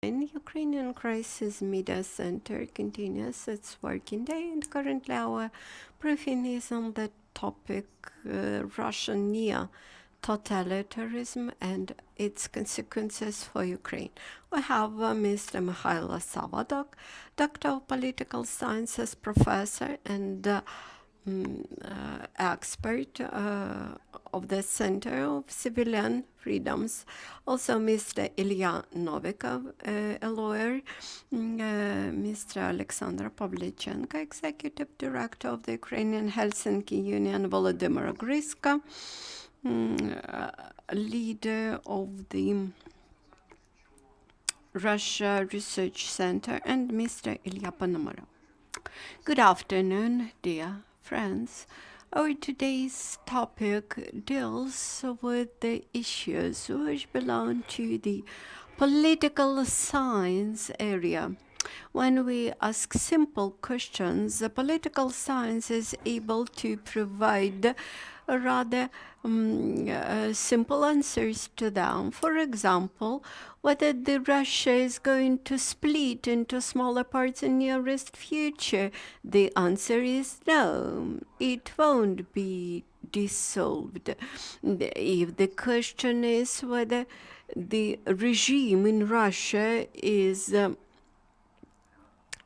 Ukrainian Crisis Media Center continues its working day, and currently our briefing is on the topic Russian neo-totalitarianism and its consequences for Ukraine. We have Mr. Mykhailo Savva, Doctor of Political Sciences, Professor and expert of the Center of Civilian Freedoms. Also, Mr. Ilya Novikov, a lawyer, Mr. Oleksandr Pavlichenko, Executive Director of the Ukrainian Helsinki Union, Volodymyr Ogryzko, leader of the Russia Research Center, and Mr. Ilya Ponomarov. Good afternoon, dear friends. Our today's topic deals with the issues which belong to the political science area. When we ask simple questions, the political science is able to provide rather simple answers to them. For example, whether Russia is going to split into smaller parts in nearest future, the answer is no, it won't be dissolved. If the question is whether the regime in Russia is the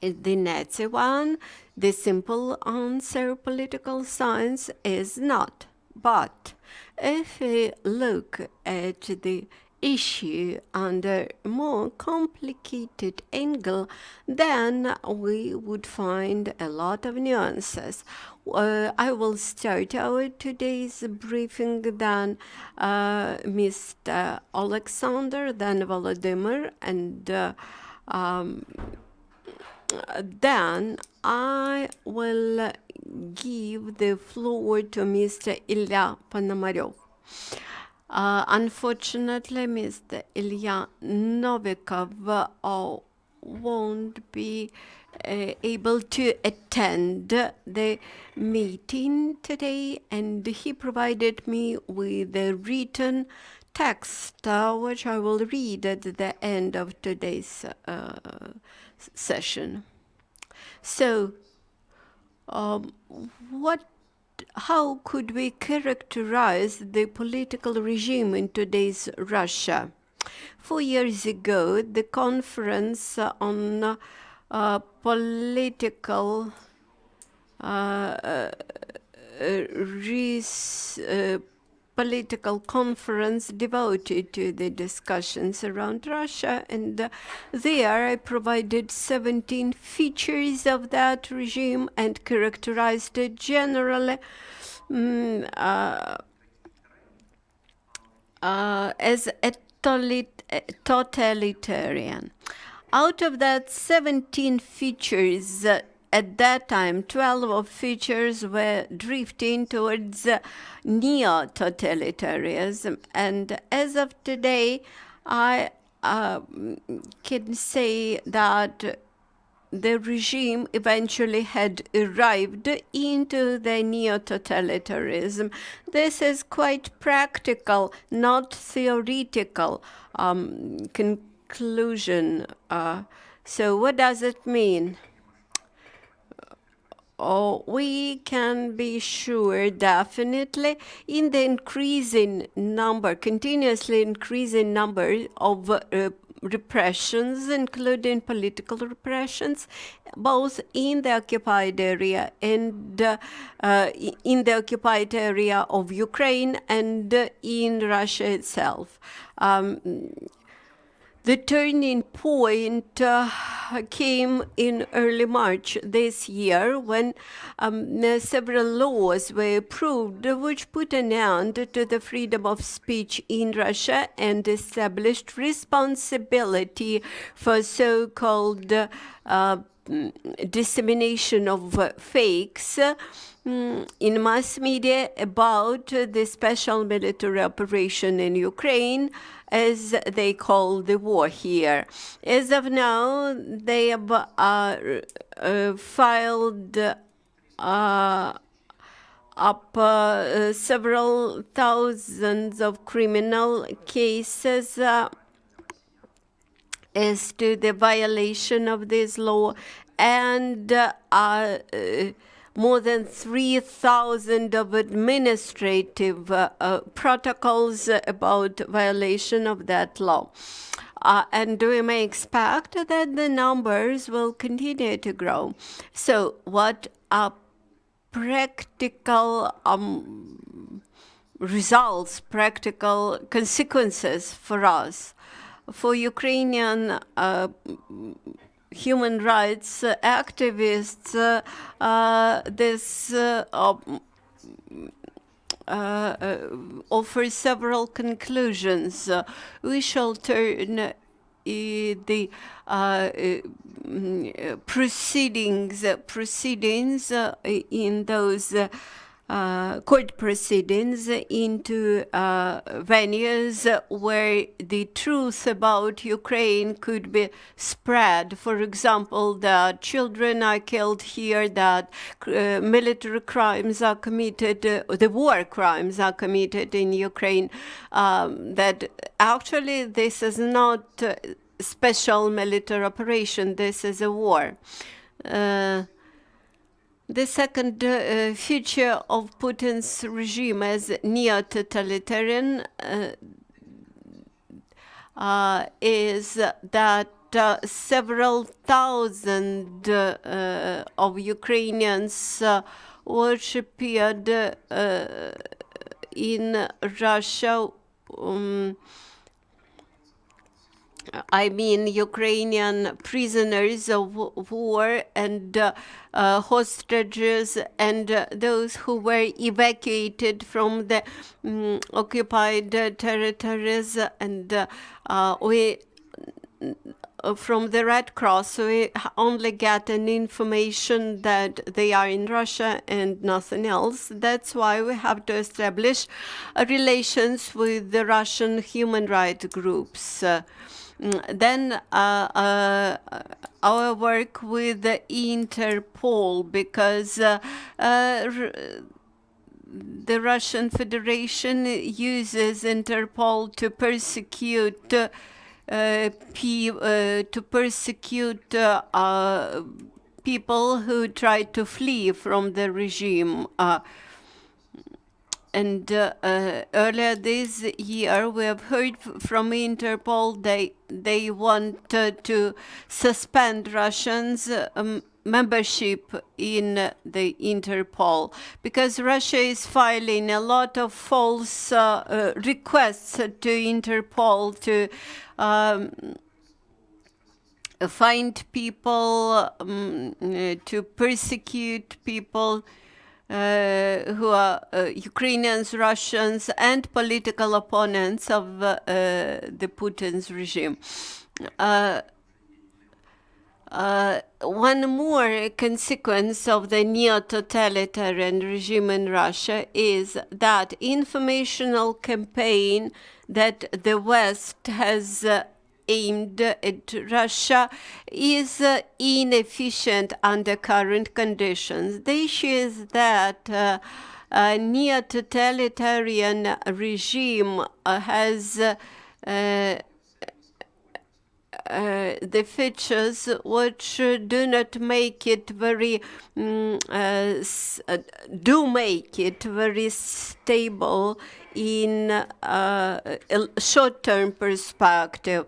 Nazi one, the simple answer, political science, is not. But if we look at the issue under a more complicated angle, then we would find a lot of nuances. I will start our today's briefing, then Mr. Oleksandr, then Volodymyr, and then I will give the floor to Mr. Ilya Ponomarov. Unfortunately, Mr. Ilya Novikov won't be able to attend the meeting today, and he provided me with a written text, which I will read at the end of today's session. So, how could we characterize the political regime in today's Russia? 4 years ago, the conference on political political conference devoted to the discussions around Russia, and there I provided 17 features of that regime and characterized it generally as a totalitarian. Out of that 17 features, at that time, 12 of features were drifting towards neo-totalitarianism. And as of today, I can say that the regime eventually had arrived into the neo-totalitarianism. This is quite practical, not theoretical conclusion. So what does it mean? We can be sure definitely in the increasing number, continuously increasing number of repressions, including political repressions, both in the occupied area and in the occupied area of Ukraine and in Russia itself. The turning point came in early March this year when several laws were approved which put an end to the freedom of speech in Russia and established responsibility for so-called dissemination of fakes in mass media about the special military operation in Ukraine, as they call the war here. As of now, they have filed up several thousands of criminal cases as to the violation of this law, and more than 3,000 of administrative protocols about violation of that law. And we may expect that the numbers will continue to grow. So what are practical results, practical consequences for us? For Ukrainian human rights activists, this offers several conclusions. We shall turn the proceedings in those court proceedings into venues where the truth about Ukraine could be spread. For example, that children are killed here, that military crimes are committed, the war crimes are committed in Ukraine, that actually this is not a special military operation, this is a war. The second feature of Putin's regime as neo-totalitarian is that several thousand of Ukrainians worshipped in Russia. I mean, Ukrainian prisoners of war and hostages and those who were evacuated from the occupied territories, and from the Red Cross, we only get an information that they are in Russia and nothing else. That's why we have to establish relations with the Russian human rights groups. Then our work with the Interpol, because the Russian Federation uses Interpol to persecute people who try to flee from the regime. And earlier this year, we have heard from Interpol they want to suspend Russians' membership in the Interpol, because Russia is filing a lot of false requests to Interpol to find people, to persecute people who are Ukrainians, Russians, and political opponents of the Putin's regime. One more consequence of the neo-totalitarian regime in Russia is that informational campaign that the West has aimed at Russia is inefficient under current conditions. The issue is that a neo-totalitarian regime has the features which do not make it very stable in a short-term perspective.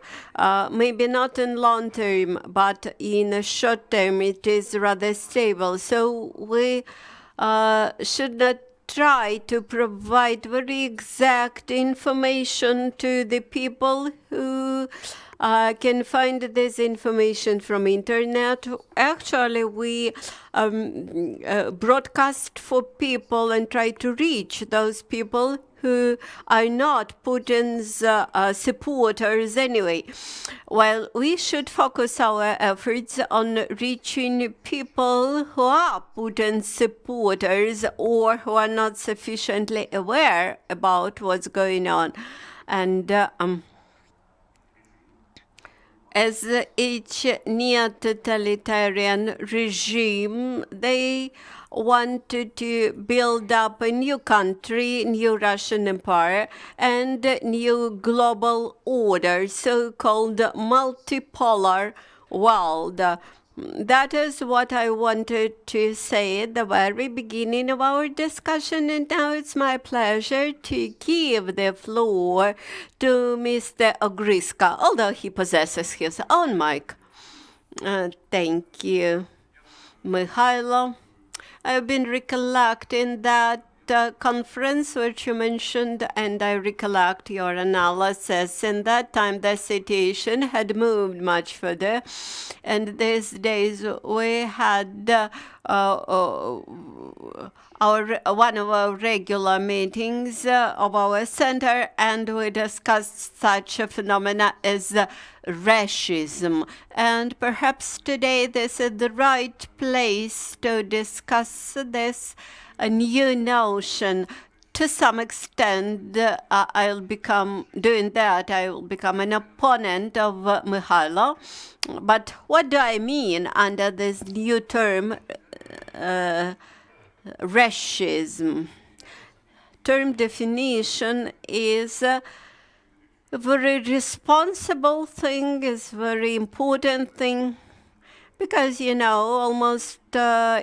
Maybe not in long term, but in a short term it is rather stable. So we should not try to provide very exact information to the people who can find this information from internet. Actually, we broadcast for people and try to reach those people who are not Putin's supporters anyway. While we should focus our efforts on reaching people who are Putin's supporters or who are not sufficiently aware about what's going on. And as each neo-totalitarian regime, they wanted to build up a new country, new Russian Empire, and new global order, so-called multipolar world. That is what I wanted to say at the very beginning of our discussion, and now it's my pleasure to give the floor to Mr. Ogryzko, although he possesses his own mic. Thank you, Mykhailo. I've been recollecting that conference which you mentioned, and I recollect your analysis. In that time, the situation had moved much further, and these days we had one of our regular meetings of our center, and we discussed such a phenomena as racism. And perhaps today this is the right place to discuss this a new notion. To some extent, I'll become doing that. I will become an opponent of Mykhailo. But what do I mean under this new term, racism? Term definition is a very responsible thing, is very important thing. Because, you know, almost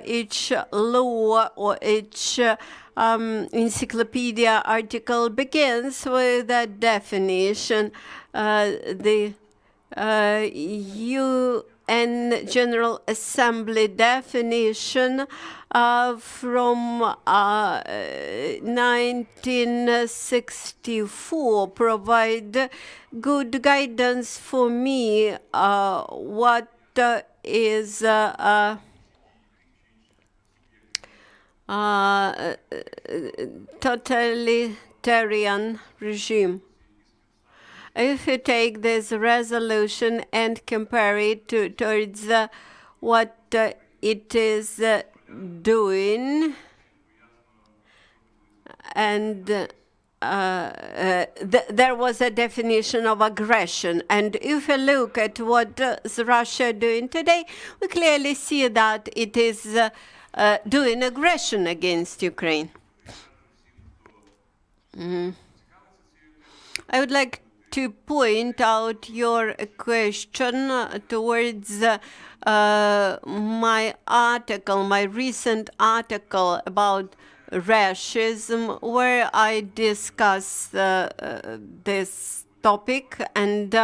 each law or each encyclopedia article begins with a definition. The UN General Assembly definition from 1964 provide good guidance for me what is totalitarian regime. If you take this resolution and compare it towards what it is doing, and there was a definition of aggression. And if you look at what is Russia doing today, we clearly see that it is doing aggression against Ukraine. I would like to point out your question towards my article, my recent article about racism, where I discuss this topic and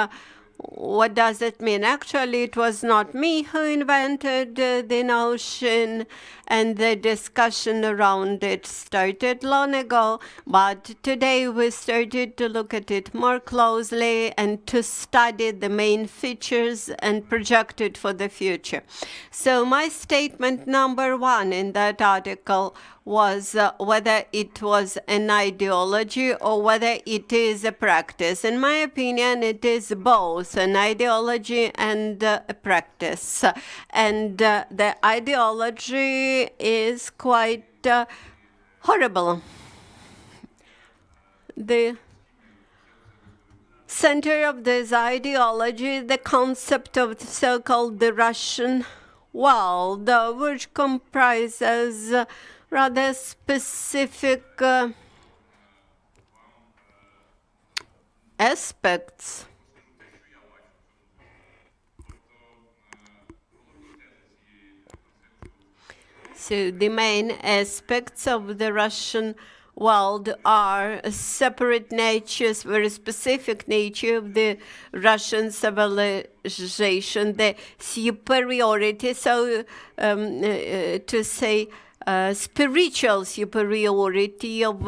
what does it mean. Actually, it was not me who invented the notion, and the discussion around it started long ago, but today we started to look at it more closely and to study the main features and project it for the future. So my statement number one in that article was whether it was an ideology or whether it is a practice. In my opinion, it is both an ideology and a practice. And the ideology is quite horrible. The center of this ideology is the concept of the so-called the Russian world, which comprises rather specific aspects. So the main aspects of the Russian world are separate natures, very specific nature of the Russian civilization, the superiority, so to say, spiritual superiority of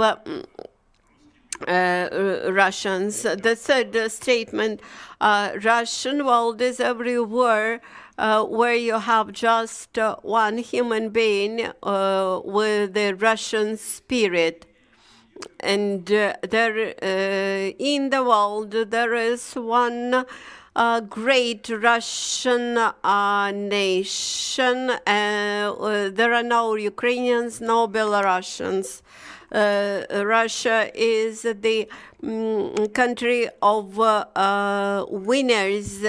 Russians. The third statement, Russian world is everywhere where you have just one human being with the Russian spirit. And there in the world there is one great Russian nation. There are no Ukrainians, no Belarusians. Russia is the country of winners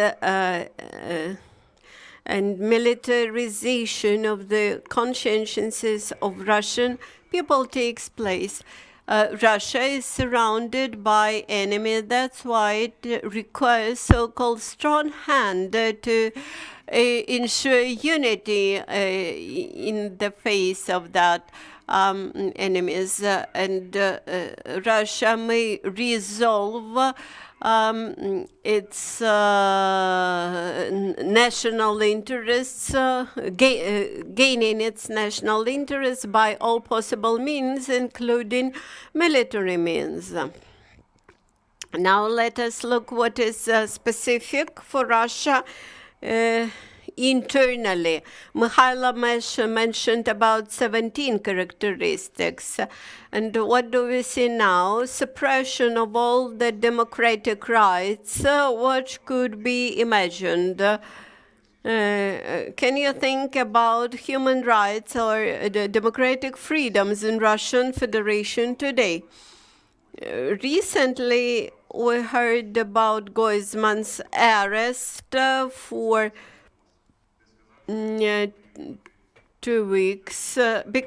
and militarization of the consciences of Russian people takes place. Russia is surrounded by enemies. That's why it requires so-called strong hand to ensure unity in the face of that enemies. And Russia may resolve its national interests, gaining its national interests by all possible means, including military means. Now let us look what is specific for Russia internally. Mykhailo mentioned about 17 characteristics. And what do we see now? Suppression of all the democratic rights, what could be imagined. Can you think about human rights or the democratic freedoms in Russian Federation today? Recently, we heard about Groysman's arrest for 2 weeks.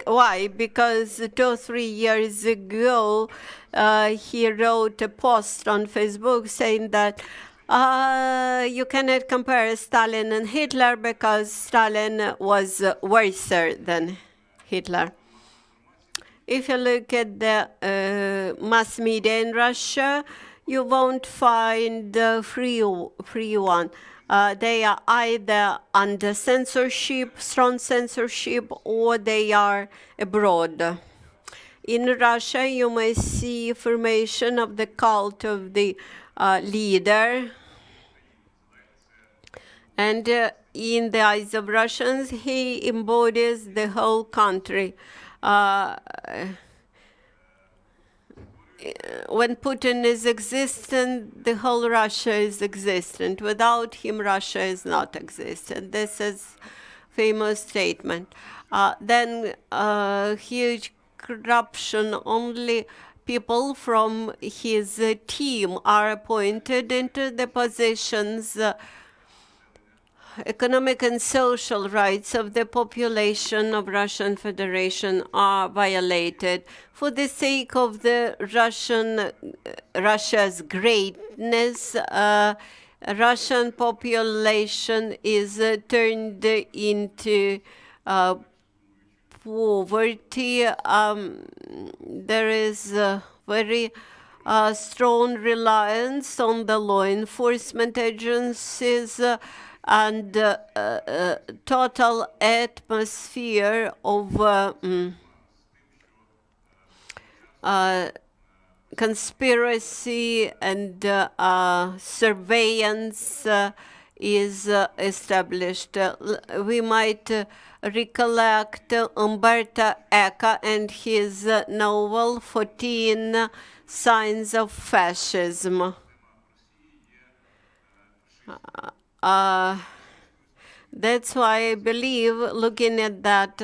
Why? Because 2 or 3 years ago, he wrote a post on Facebook saying that you cannot compare Stalin and Hitler because Stalin was worse than Hitler. If you look at the mass media in Russia, you won't find the free one. They are either under censorship, strong censorship, or they are abroad. In Russia, you may see formation of the cult of the leader. And in the eyes of Russians, he embodies the whole country. When Putin is existent, the whole Russia is existent. Without him, Russia is not existent. This is famous statement. Then huge corruption. Only people from his team are appointed into the positions. Economic and social rights of the population of Russian Federation are violated. For the sake of the Russia's greatness, Russian population is turned into poverty. There is a very strong reliance on the law enforcement agencies and total atmosphere of conspiracy and surveillance is established. We might recollect Umberto Eco and his novel 14 Signs of Fascism. That's why I believe, looking at that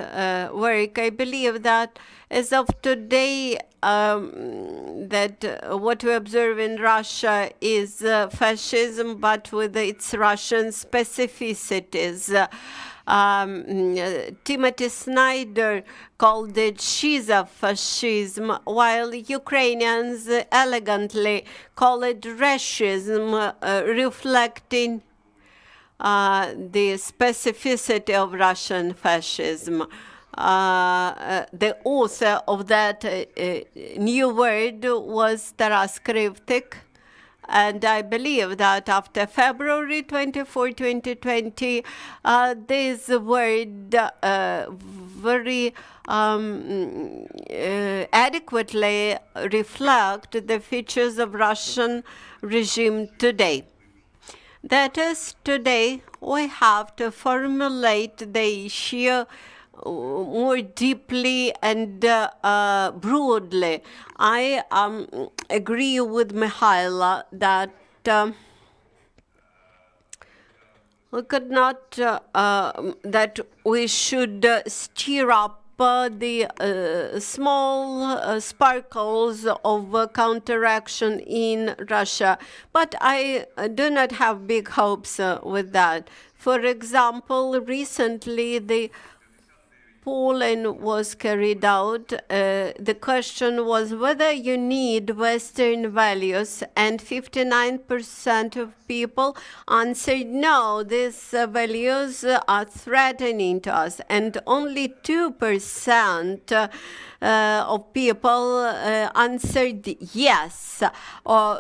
work, I believe that as of today, that what we observe in Russia is fascism, but with its Russian specificities. Timothy Snyder called it schizophysicism, while Ukrainians elegantly call it racism, reflecting the specificity of Russian fascism. The author of that new word was Taras Kryvtik, and I believe that after February 24, 2020, this word very adequately reflect the features of Russian regime today. That is, today we have to formulate the issue more deeply and broadly. I agree with Mykhailo that we could not, that we should stir up the small sparkles of counteraction in Russia. But I do not have big hopes with that. For example, recently the polling was carried out. The question was whether you need Western values, and 59% of people answered no, these values are threatening to us, and only 2% of people answered yes.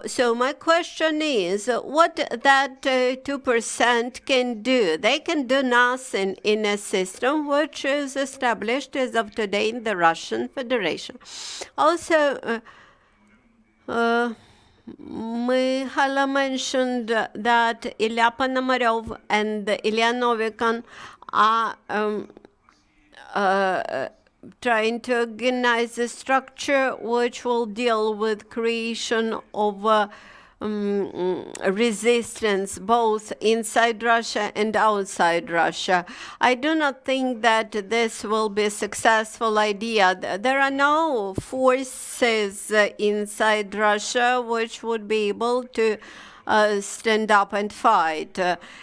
So my question is, what that 2% can do? They can do nothing in a system which is established as of today in the Russian Federation. Also, Mykhailo mentioned that Ilya Ponomarev and Ilya Novikan are trying to organize a structure which will deal with creation of resistance both inside Russia and outside Russia. I do not think that this will be a successful idea. There are no forces inside Russia which would be able to stand up and fight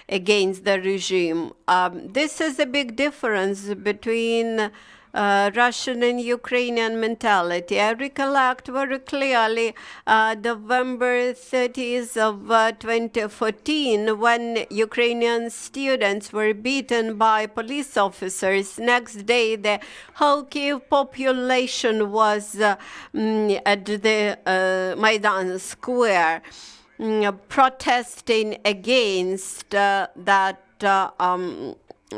against the regime. This is a big difference between Russian and Ukrainian mentality. I recollect very clearly November 30th of 2014 when Ukrainian students were beaten by police officers. Next day, the whole Kyiv population was at the Maidan Square protesting against that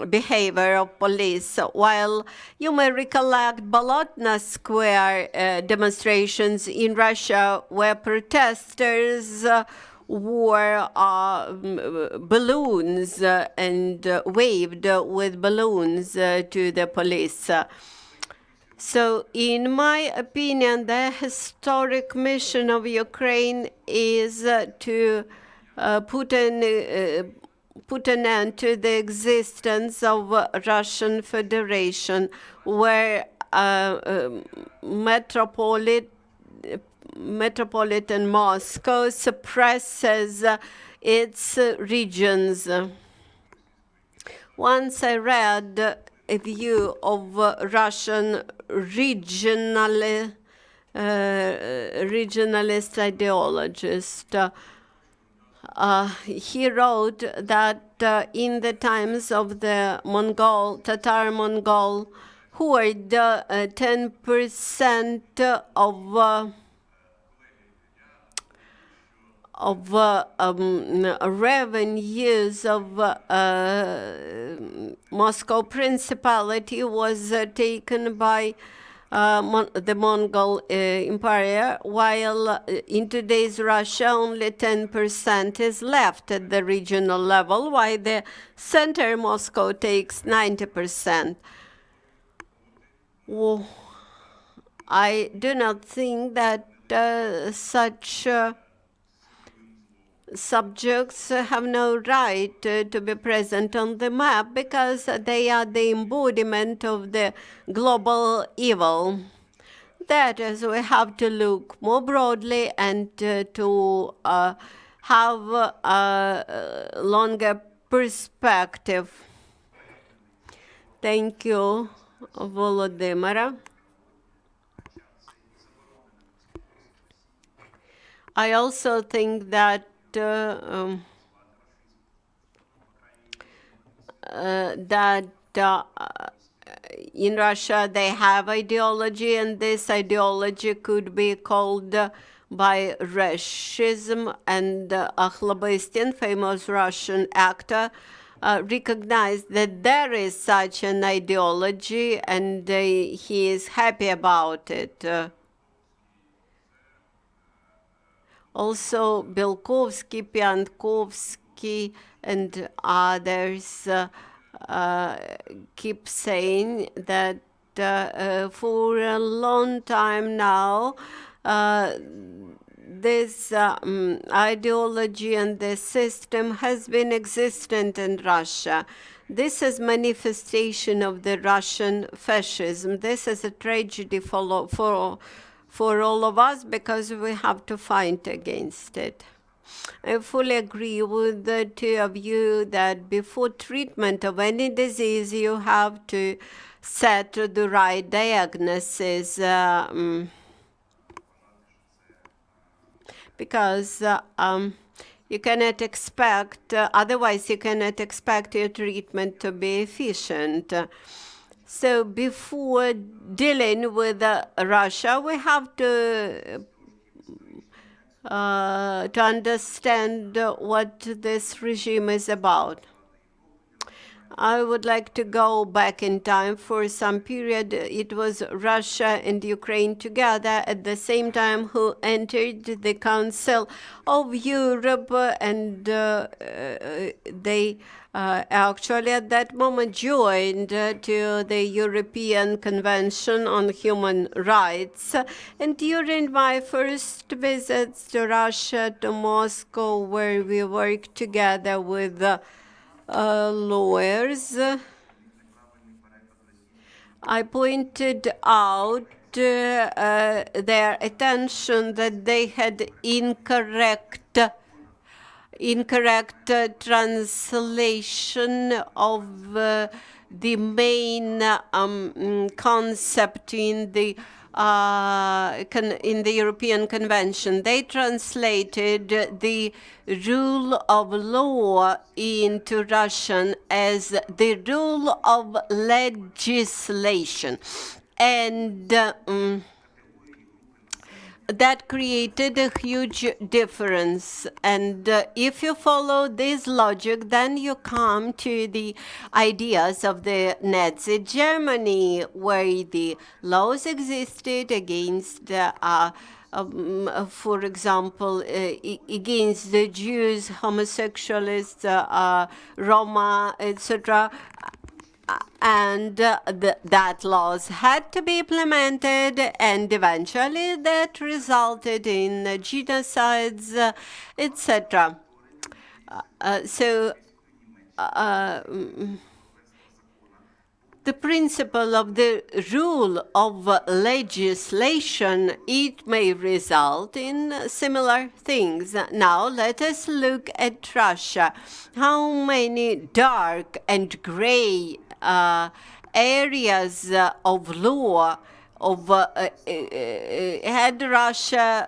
behavior of police. While you may recollect Bolotna Square demonstrations in Russia where protesters wore balloons and waved with balloons to the police. So, in my opinion, the historic mission of Ukraine is to put an end to the existence of Russian Federation, where metropolitan Moscow suppresses its regions. Once I read a view of Russian regionalist ideologist. He wrote that in the times of the Tatar-Mongol horde, 10% of revenues of Moscow Principality was taken by the Mongol Empire, while in today's Russia only 10% is left at the regional level, while the center Moscow takes 90%. Well, I do not think that such subjects have no right to be present on the map because they are the embodiment of the global evil. That is, we have to look more broadly and to have a longer perspective. Thank you, Volodymyr. I also think that in Russia they have ideology, and this ideology could be called by racism. And Akhlobystyn, famous Russian actor, recognized that there is such an ideology, and he is happy about it. Also, Belkovsky, Piankovsky, and others keep saying that for a long time now, this ideology and this system has been existent in Russia. This is manifestation of the Russian fascism. This is a tragedy for all of us because we have to fight against it. I fully agree with the two of you that before treatment of any disease, you have to set the right diagnosis. Because you cannot expect, otherwise you cannot expect your treatment to be efficient. So before dealing with Russia, we have to understand what this regime is about. I would like to go back in time for some period. It was Russia and Ukraine together at the same time who entered the Council of Europe, and they actually at that moment joined to the European Convention on Human Rights. And during my first visits to Russia, to Moscow, where we worked together with lawyers, I pointed out their attention that they had incorrect translation of the main concept in the European Convention. They translated the rule of law into Russian as the rule of legislation. And that created a huge difference. And if you follow this logic, then you come to the ideas of the Nazi Germany, where the laws existed against, for example, against the Jews, homosexuals, Roma, etc., and that laws had to be implemented, and eventually that resulted in genocides, etc. The principle of the rule of legislation, it may result in similar things. Now let us look at Russia. How many dark and gray areas of law had Russia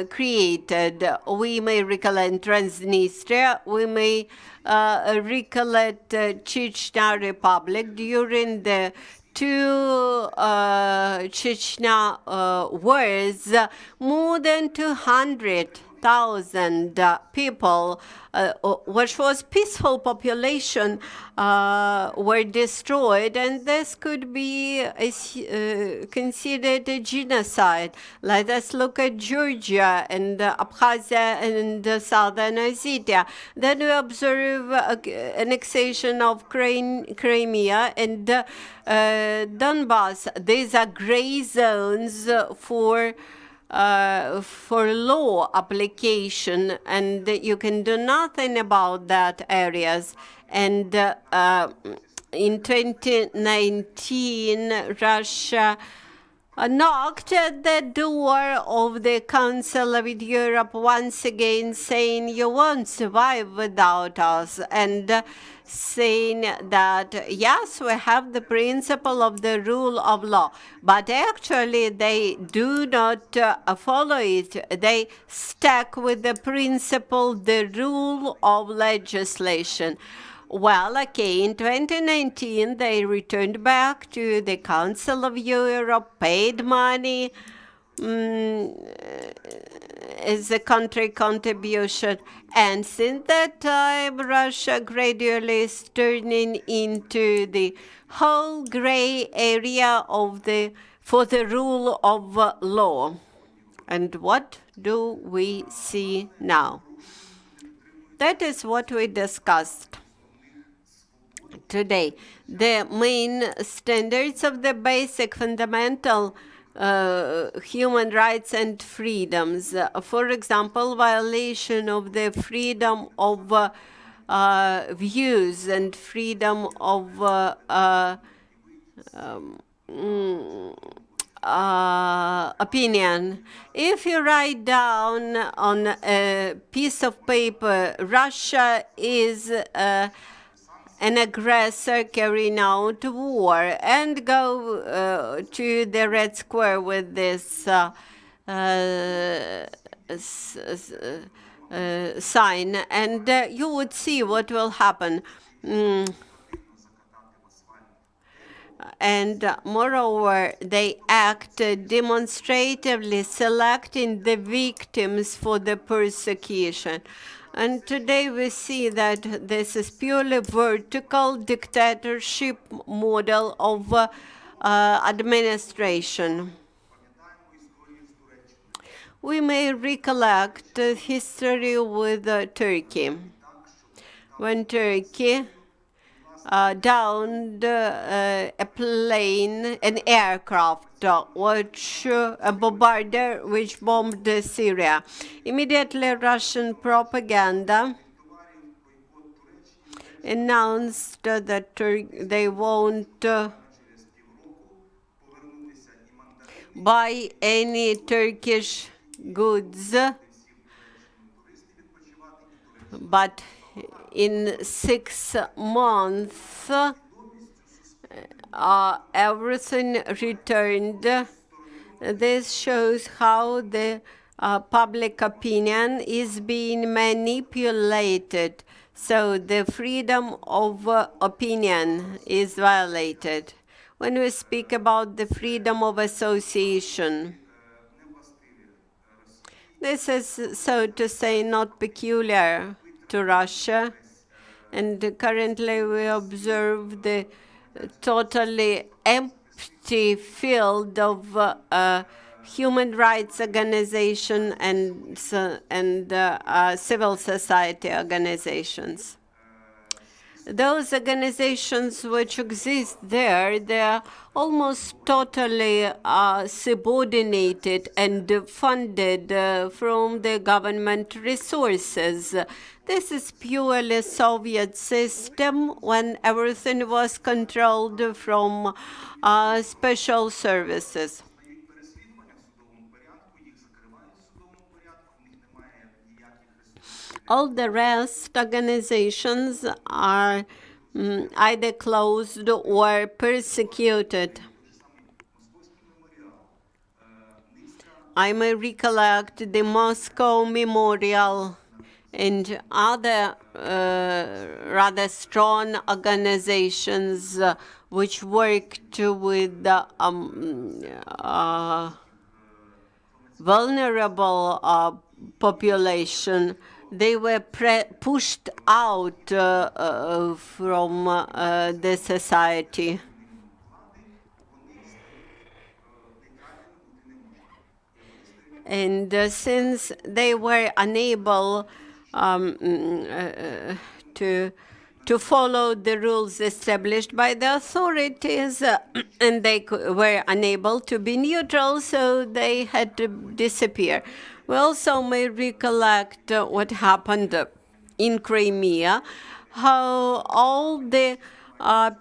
created? We may recollect Transnistria, we may recollect Chechnya Republic during the two Chechnya wars. More than 200,000 people, which was peaceful population, were destroyed, and this could be considered a genocide. Let us look at Georgia and Abkhazia and Southern Ossetia. Then we observe annexation of Crimea and Donbass. These are gray zones for law application, and you can do nothing about that areas. And in 2019, Russia knocked at the door of the Council of Europe once again, saying you won't survive without us, and saying that yes, we have the principle of the rule of law, but actually they do not follow it. They stuck with the principle, the rule of legislation. Well, okay, in 2019, they returned back to the Council of Europe, paid money as a country contribution. And since that time, Russia gradually is turning into the whole gray area for the rule of law. And what do we see now? That is what we discussed today. The main standards of the basic fundamental human rights and freedoms. For example, violation of the freedom of views and freedom of opinion. If you write down on a piece of paper, Russia is an aggressor carrying out war, and go to the Red Square with this sign, and you would see what will happen. And moreover, they act demonstratively selecting the victims for the persecution. And today we see that this is purely vertical dictatorship model of administration. We may recollect history with Turkey. When Turkey downed a plane, an aircraft, which a bombarder which bombed Syria. Immediately, Russian propaganda announced that they won't buy any Turkish goods, but in 6 months, everything returned. This shows how the public opinion is being manipulated. So the freedom of opinion is violated. When we speak about the freedom of association, this is, so to say, not peculiar to Russia. And currently we observe the totally empty field of human rights organization and civil society organizations. Those organizations which exist there, they're almost totally subordinated and funded from the government resources. This is purely Soviet system when everything was controlled from special services. All the rest organizations are either closed or persecuted. I may recollect the Moscow Memorial and other rather strong organizations which worked with vulnerable population. They were pushed out from the society. And since they were unable to follow the rules established by the authorities, and they were unable to be neutral, so they had to disappear. We also may recollect what happened in Crimea, how all the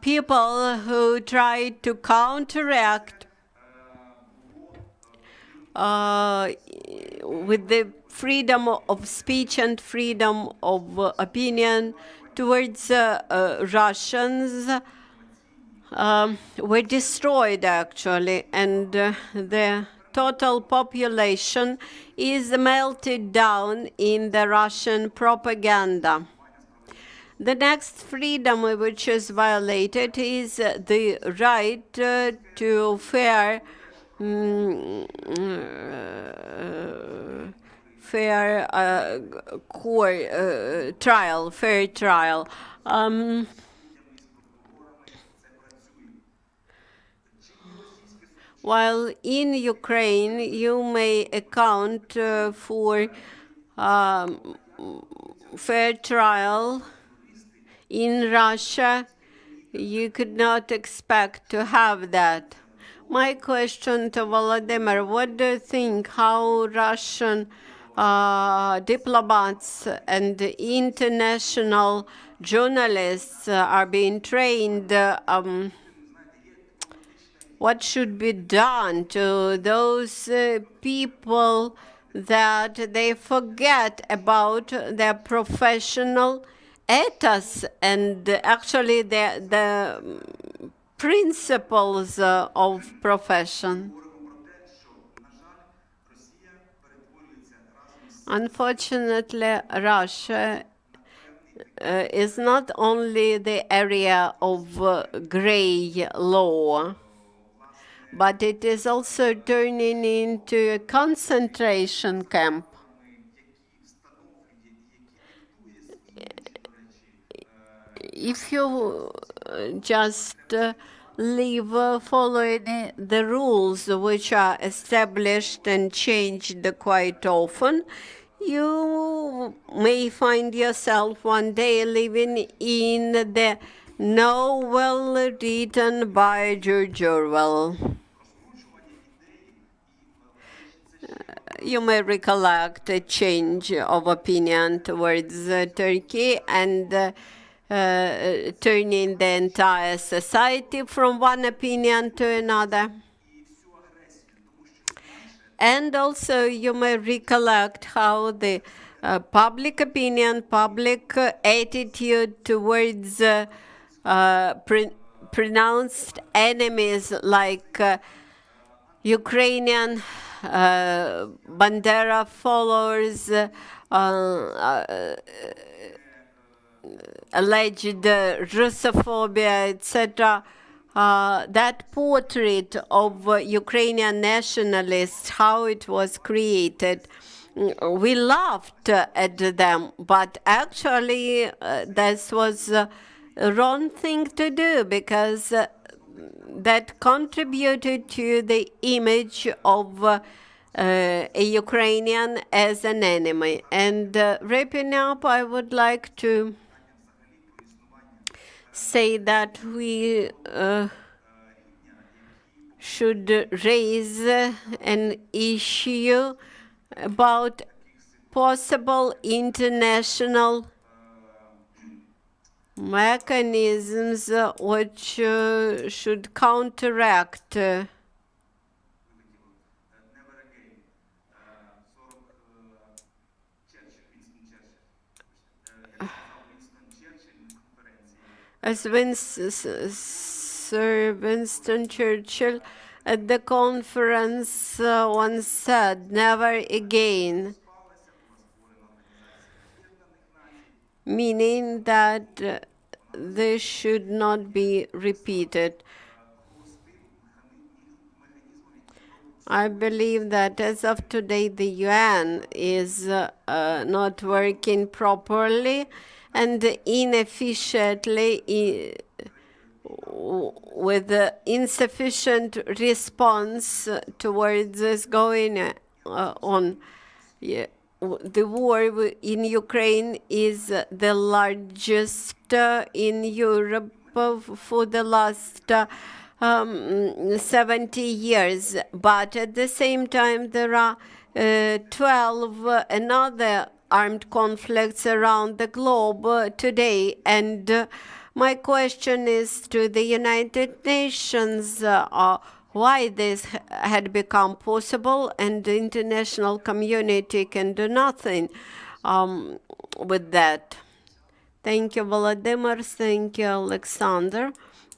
people who tried to counteract with the freedom of speech and freedom of opinion towards Russians were destroyed, actually, and the total population is melted down in the Russian propaganda. The next freedom which is violated is the right to fair trial. While in Ukraine, you may account for fair trial, in Russia, you could not expect to have that. My question to Volodymyr, what do you think how Russian diplomats and international journalists are being trained? What should be done to those people that they forget about their professional ethos and actually the principles of profession? Unfortunately, Russia is not only the area of gray law, but it is also turning into a concentration camp. If you just live following the rules which are established and changed quite often, you may find yourself one day living in the novel written by George Orwell. You may recollect a change of opinion towards Turkey and turning the entire society from one opinion to another. And also you may recollect how the public opinion, public attitude towards pronounced enemies like Ukrainian Bandera followers, alleged Russophobia, etc. That portrait of Ukrainian nationalists, how it was created, we laughed at them, but actually this was a wrong thing to do because that contributed to the image of a Ukrainian as an enemy. And wrapping up, I would like to say that we should raise an issue about possible international mechanisms which should counteract as Sir Winston Churchill at the conference once said, never again, meaning that this should not be repeated. I believe that as of today, the UN is not working properly and inefficiently with insufficient response towards this going on. Yeah. The war in Ukraine is the largest in Europe for the last 70 years. But at the same time, there are 12 another armed conflicts around the globe today. And my question is to the United Nations, why this had become possible, and the international community can do nothing with that. Thank you, Volodymyr. Thank you, Oleksandr.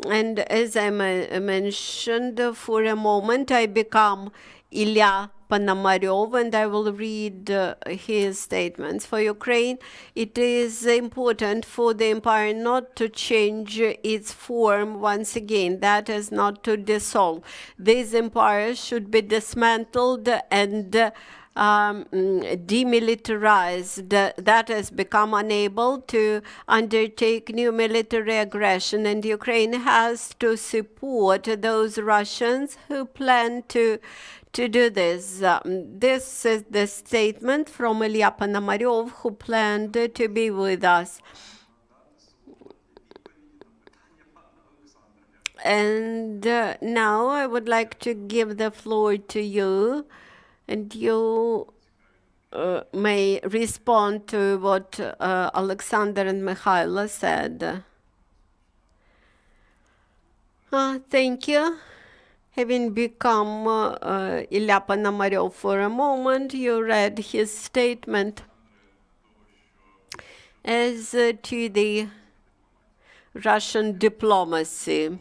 And as I mentioned, for a moment, I become Ilya Ponomaryov, and I will read his statements. For Ukraine, it is important for the empire not to change its form once again, that is, not to dissolve. This empire should be dismantled and demilitarized, that has become unable to undertake new military aggression, and Ukraine has to support those Russians who plan to do this. This is the statement from Ilya Ponomaryov, who planned to be with us. And now I would like to give the floor to you, and you may respond to what Oleksandr and Mykhailo said. Thank you. Having become Ilya Ponomarev for a moment, you read his statement as to the Russian diplomacy.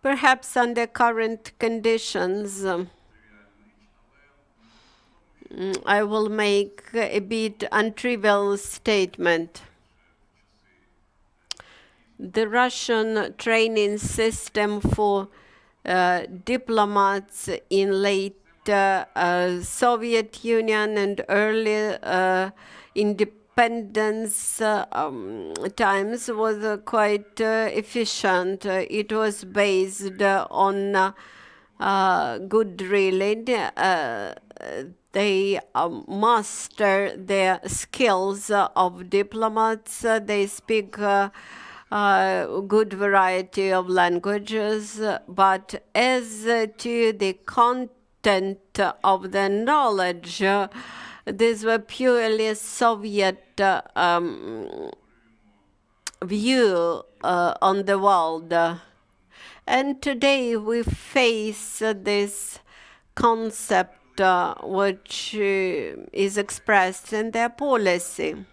Perhaps under current conditions, I will make a bit untrivial statement. The Russian training system for diplomats in late Soviet Union and early independence times was quite efficient. It was based on good drilling. They master their skills of diplomats. They speak good variety of languages, but as to the content of the knowledge, these were purely Soviet view on the world. And today we face this concept which is expressed in their policy.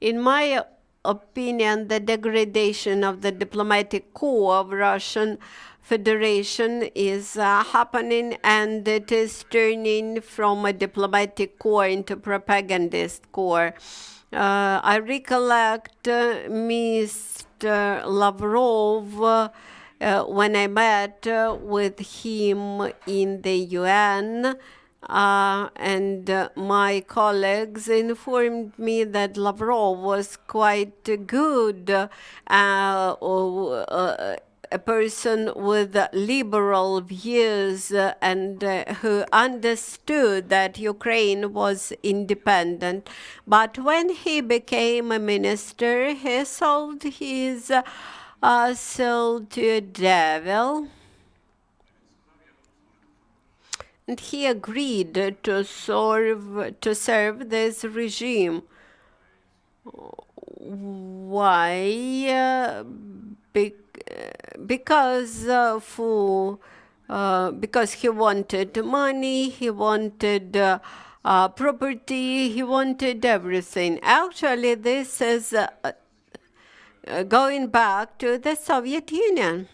In my opinion, the degradation of the diplomatic corps of Russian Federation is happening, and it is turning from a diplomatic corps into propagandist corps. I recollect Mr. Lavrov when I met with him in the UN, and my colleagues informed me that Lavrov was quite good, a person with liberal views and who understood that Ukraine was independent. But when he became a minister, he sold his soul to a devil. And he agreed to serve this regime. Why? Because he wanted money, he wanted property, he wanted everything. Actually, this is going back to the Soviet Union.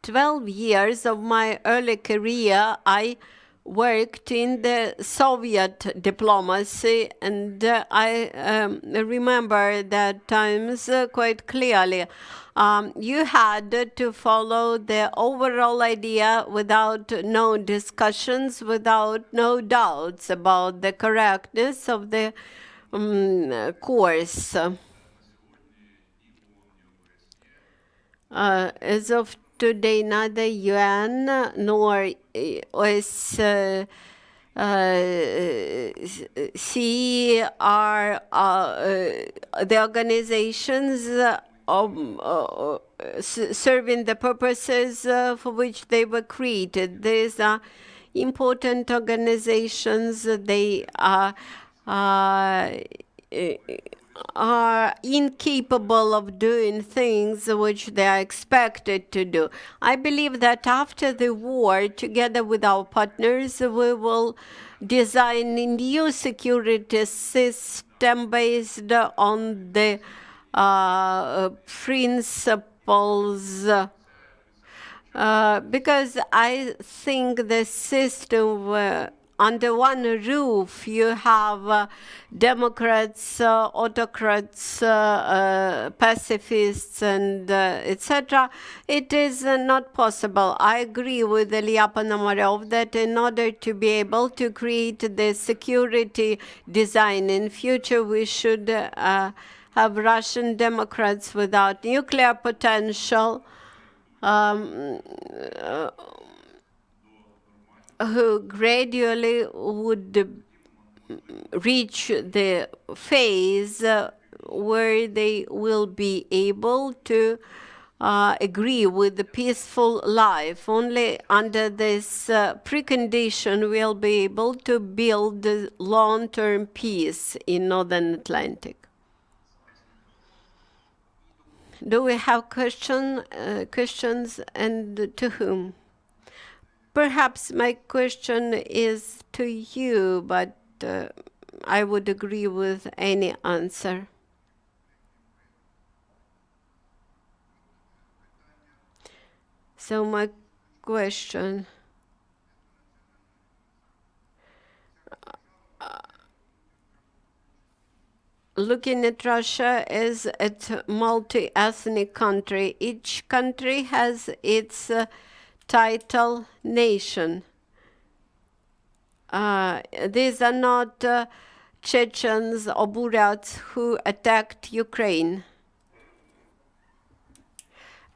"12 years of my early career, I worked in the Soviet diplomacy, and I remember that times quite clearly. You had to follow the overall idea without no discussions, without no doubts about the correctness of the course. As of today, neither UN nor OSCE are the organizations serving the purposes for which they were created. These are important organizations. They are incapable of doing things which they are expected to do. I believe that after the war, together with our partners, we will design a new security system based on the principles, because I think the system under one roof, you have Democrats, autocrats, pacifists, and etc. It is not possible. I agree with Ilya Ponomarev that in order to be able to create the security design in future, we should have Russian Democrats without nuclear potential, who gradually would reach the phase where they will be able to agree with the peaceful life. Only under this precondition we'll be able to build the long-term peace in Northern Atlantic. Do we have questions, and to whom? Perhaps my question is to you, but I would agree with any answer. So my question, looking at Russia as a multi-ethnic country, each country has its title nation. These are not Chechens or Buryats who attacked Ukraine.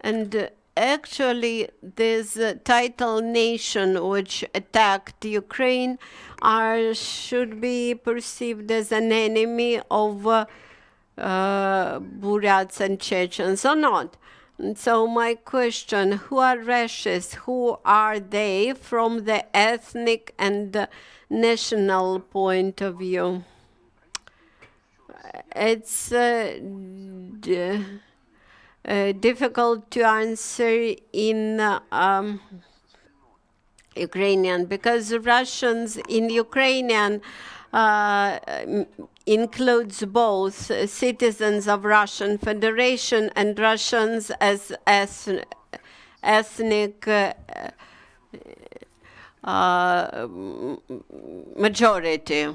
And actually, this title nation which attacked Ukraine should be perceived as an enemy of Buryats and Chechens or not. And so my question, who are Russians? Who are they from the ethnic and national point of view? It's difficult to answer in Ukrainian, because Russians in Ukrainian includes both citizens of Russian Federation and Russians as ethnic majority.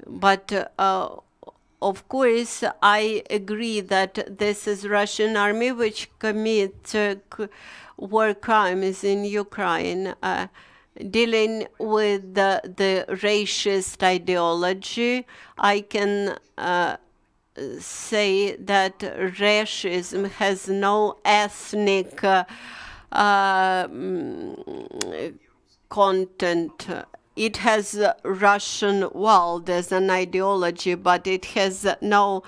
But of course, I agree that this is Russian army which commit war crimes in Ukraine, dealing with the racist ideology. I can say that racism has no ethnic content. It has Russian world as an ideology, but it has no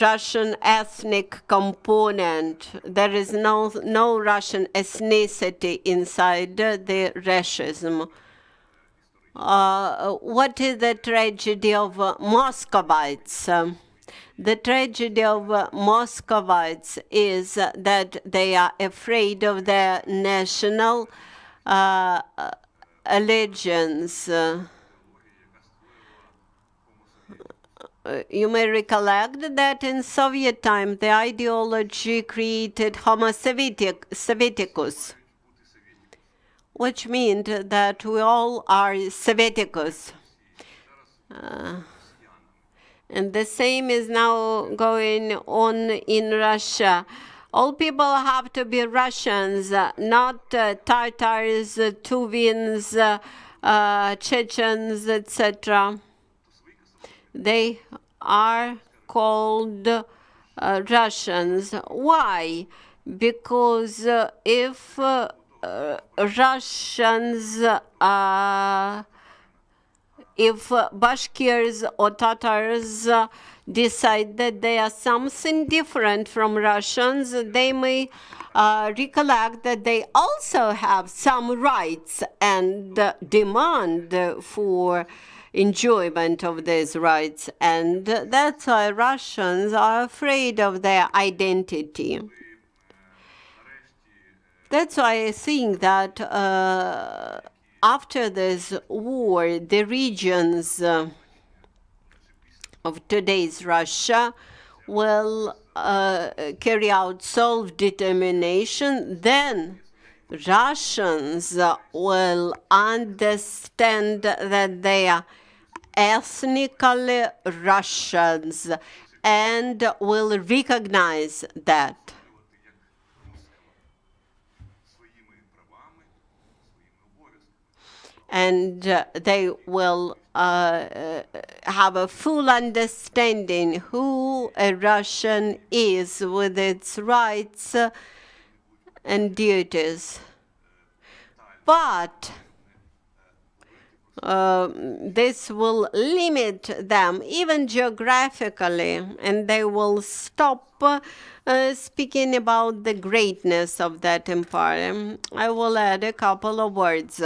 Russian ethnic component. There is no Russian ethnicity inside the racism. What is the tragedy of Muscovites? The tragedy of Muscovites is that they are afraid of their national allegiance. You may recollect that in Soviet time, the ideology created Homo Sovieticus, which means that we all are Sovieticus. And the same is now going on in Russia. All people have to be Russians, not Tatars, Tuvins, Chechens, etc. They are called Russians. Why? Because if Russians, if Bashkirs or Tatars decide that they are something different from Russians, they may recollect that they also have some rights and demand for enjoyment of these rights. And that's why Russians are afraid of their identity. That's why I think that after this war, the regions of today's Russia will carry out self-determination. Then Russians will understand that they are ethnically Russians and will recognize that. And they will have a full understanding who a Russian is with its rights and duties. but this will limit them even geographically, and they will stop speaking about the greatness of that empire. I will add a couple of words.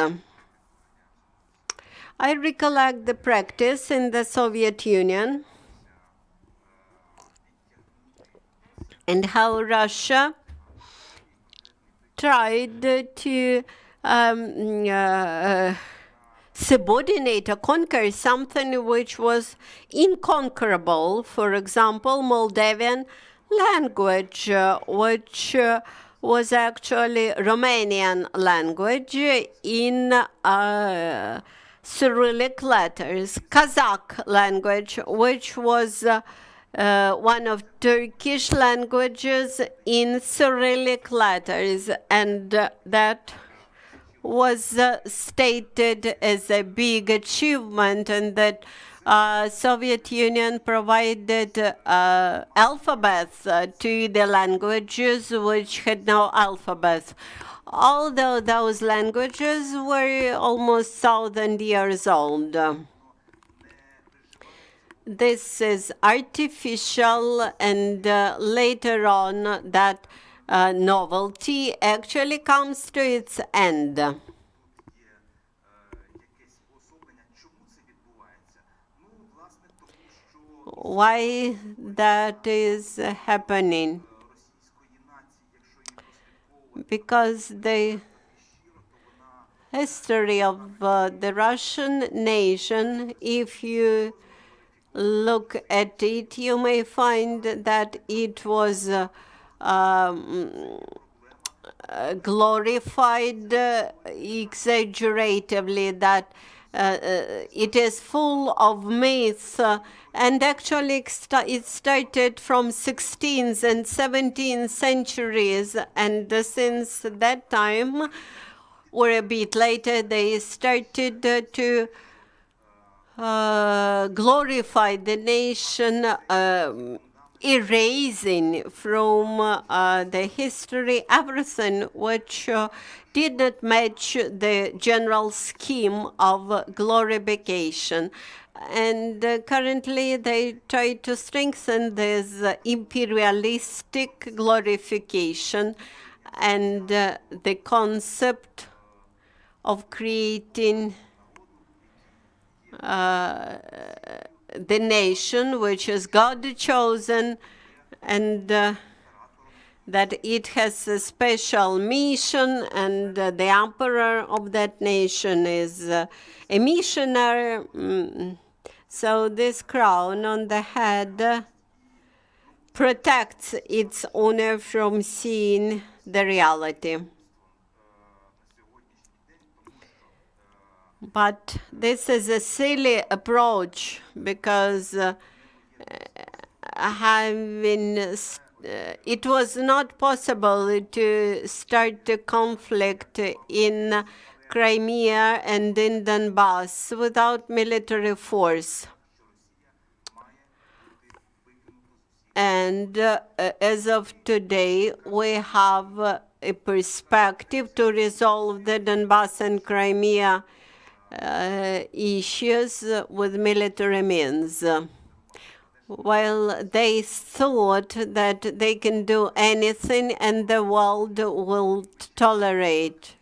I recollect the practice in the Soviet Union and how Russia tried to subordinate or conquer something which was inconquerable. For example, Moldavian language, which was actually Romanian language in Cyrillic letters, Kazakh language, which was one of Turkish languages in Cyrillic letters, and that was stated as a big achievement, and that Soviet Union provided alphabets to the languages which had no alphabets. Although those languages were almost 1,000 years old. This is artificial, and later on that novelty actually comes to its end. Why that is happening? Because the history of the Russian nation, if you look at it, you may find that it was glorified exaggeratively, that it is full of myths, and actually it started from 16th and 17th centuries, and since that time, or a bit later, they started to glorify the nation, erasing from the history everything which did not match the general scheme of glorification. And currently they try to strengthen this imperialistic glorification and the concept of creating the nation which is God chosen, and that it has a special mission, and the emperor of that nation is a missionary. So this crown on the head protects its owner from seeing the reality. But this is a silly approach, because it was not possible to start a conflict in Crimea and in Donbass without military force. And as of today, we have a perspective to resolve the Donbass and Crimea issues with military means. While they thought that they can do anything and the world will tolerate.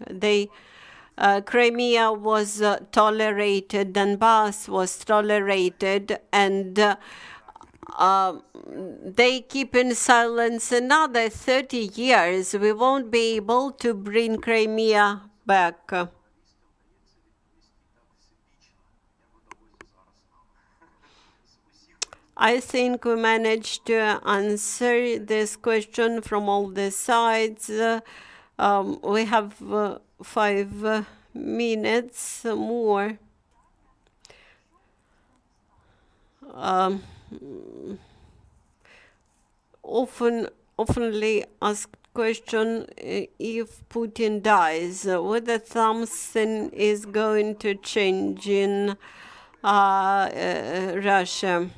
Crimea was tolerated, Donbass was tolerated, and they keep in silence another 30 years. We won't be able to bring Crimea back. I think we managed to answer this question from all the sides. We have 5 minutes more. Oftenly asked question: if Putin dies, whether something is going to change in Russia.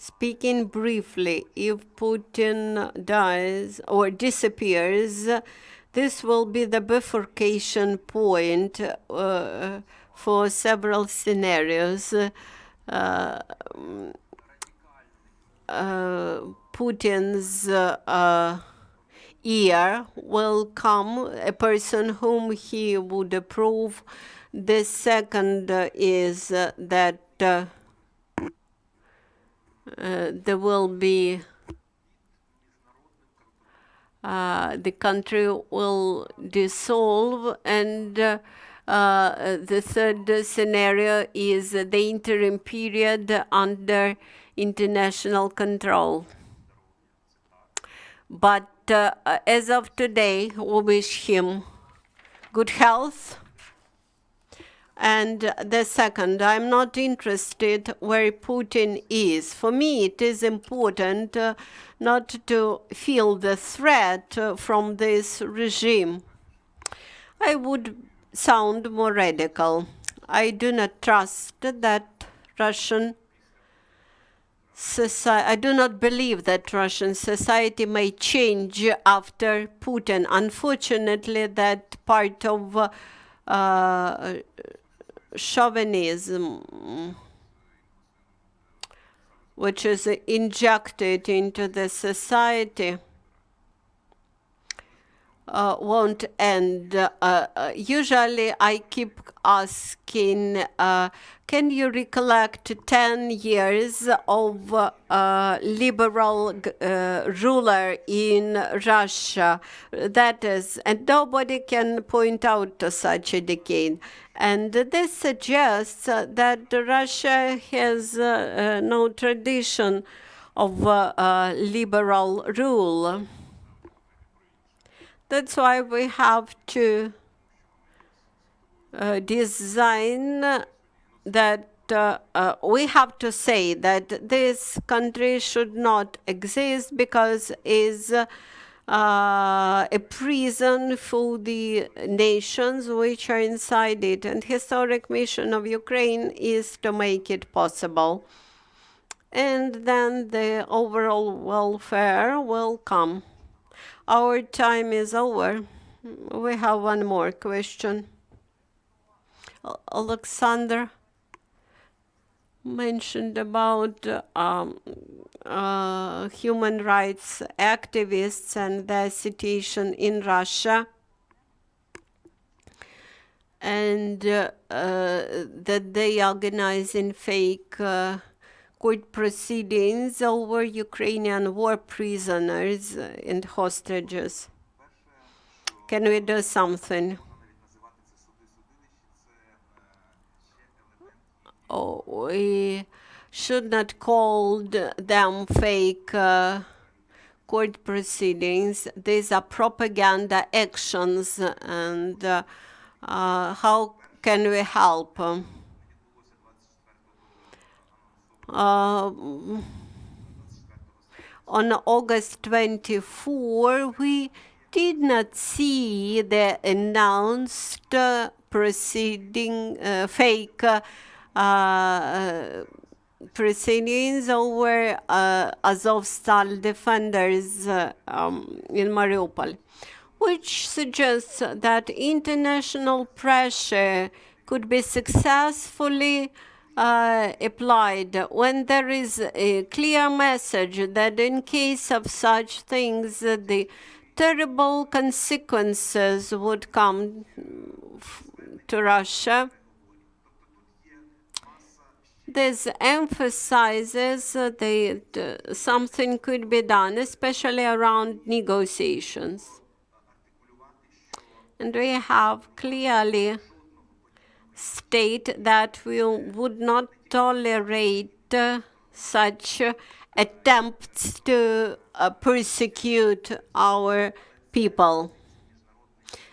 Speaking briefly, if Putin dies or disappears, this will be the bifurcation point for several scenarios. Putin's ear will come, a person whom he would approve. The second is that there will be the country will dissolve, and the third scenario is the interim period under international control. But as of today, we wish him good health. And the second, I'm not interested where Putin is. For me, it is important not to feel the threat from this regime. I would sound more radical. I do not trust that Russian society, I do not believe that Russian society may change after Putin. Unfortunately, that part of chauvinism, which is injected into the society, won't end. Usually I keep asking, can you recollect 10 years of liberal ruler in Russia? That is, and nobody can point out to such a decade. And this suggests that Russia has no tradition of liberal rule. That's why we have to design that we have to say that this country should not exist because is a prison for the nations which are inside it. And historic mission of Ukraine is to make it possible. And then the overall welfare will come. Our time is over. We have one more question. Oleksandr mentioned about human rights activists and their situation in Russia, and that they organize in fake court proceedings over Ukrainian war prisoners and hostages. Can we do something? Oh, we should not call them fake court proceedings. These are propaganda actions, and how can we help? On August 24, we did not see the announced fake proceedings over Azovstal defenders in Mariupol, which suggests that international pressure could be successfully applied when there is a clear message that in case of such things, the terrible consequences would come to Russia. This emphasizes that something could be done, especially around negotiations. And we have clearly state that we would not tolerate such attempts to persecute our people.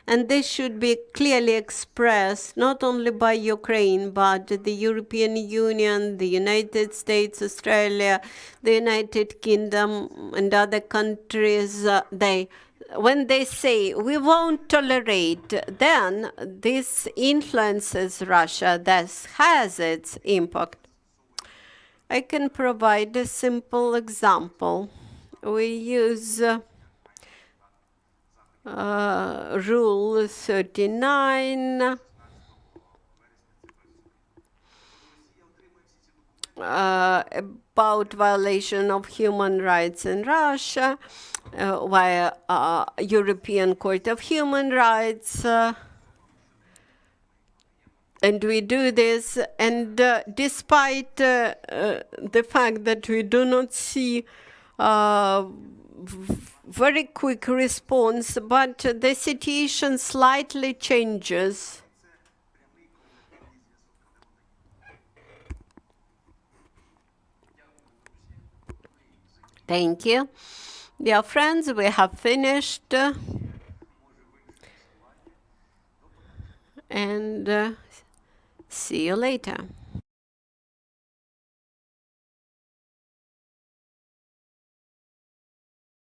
And this should be clearly expressed not only by Ukraine, but the European Union, the United States, Australia, the United Kingdom, and other countries. When they say we won't tolerate, then this influences Russia. This has its impact. I can provide a simple example. We use Rule 39 about violation of human rights in Russia via European Court of Human Rights. And we do this, and despite the fact that we do not see very quick response, but the situation slightly changes. Thank you. Dear friends, we have finished. And see you later.